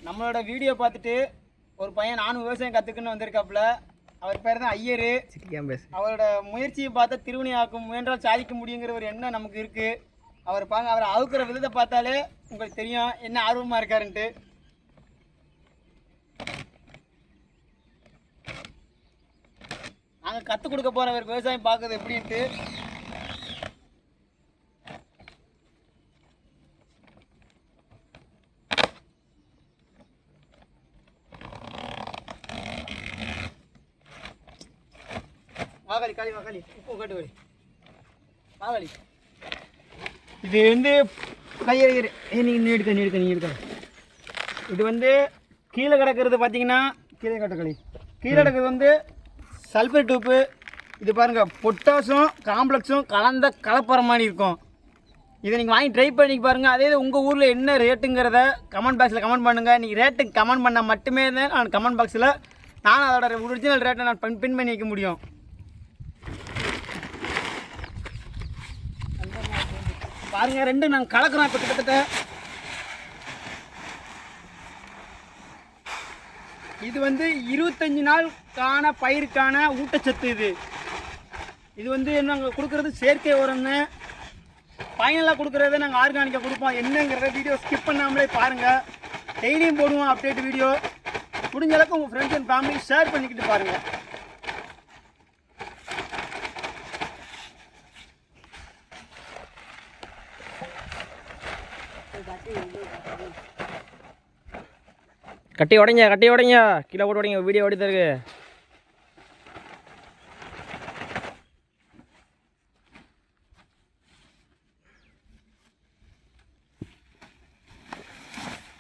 நம்மளோட வீடியோ பார்த்துட்டு ஒரு பையன் நானும் விவசாயம் கற்றுக்குன்னு வந்திருக்காப்புல. அவர் பேர் தான் ஐயர். அவரோட முயற்சியை பார்த்தா திருவினையாக்கும் முயன்றால் சாதிக்க முடியுங்கிற ஒரு எண்ணம் நமக்கு இருக்குது. அவர் பாருங்க, அவர் அவுக்கிற விதத்தை பார்த்தாலே உங்களுக்கு தெரியும் என்ன ஆர்வமாக இருக்காருன்ட்டு. நாங்கள் கற்றுக் கொடுக்க போகிற விவசாயம் பார்க்குறது எப்படின்ட்டு. வாகாளி காளி வாகாளி உப்பு கட்டு வழி வாகாளி. இது வந்து கையை நீ எடுக்க. இது வந்து கீழே கிடக்கிறது பார்த்தீங்கன்னா கீழே கிடக்கிறது வந்து சல்ஃபேட் உப்பு. இது பாருங்கள், பொட்டாசும் காம்ப்ளெக்ஸும் கலந்த கலப்பரம் மாதிரி இருக்கும். இதை நீங்கள் வாங்கி ட்ரை பண்ணி பாருங்கள். அதே உங்கள் ஊரில் என்ன ரேட்டுங்கிறத கமெண்ட் பாக்ஸில் கமெண்ட் பண்ணுங்கள். நீங்கள் ரேட்டு கமெண்ட் பண்ணால் மட்டுமே தான் நான் கமெண்ட் பாக்ஸில் நான் அதோட ஒரிஜினல் ரேட்டை நான் பின் பண்ணி வைக்க முடியும். பாருங்கள், ரெண்டும் நாங்கள் கலக்கிறோம். இப்போ கிட்டத்தட்ட இது வந்து 25 நாளுக்கான பயிருக்கான ஊட்டச்சத்து. இது வந்து நாங்கள் கொடுக்குறது செயற்கை உரம்னு. ஃபைனலாக கொடுக்குறத நாங்கள் ஆர்கானிக்காக கொடுப்போம். என்னங்கிறத வீடியோ ஸ்கிப் பண்ணாமலே பாருங்கள். டெய்லியும் போடுவோம் அப்டேட் வீடியோ. முடிஞ்ச அளவுக்கு உங்கள் ஃப்ரெண்ட்ஸ் அண்ட் ஃபேமிலி ஷேர் பண்ணிக்கிட்டு பாருங்கள். கட்டி உடைங்க கீழே போட்டு உடைங்க. வீடியோ ஓடி தருக்கு.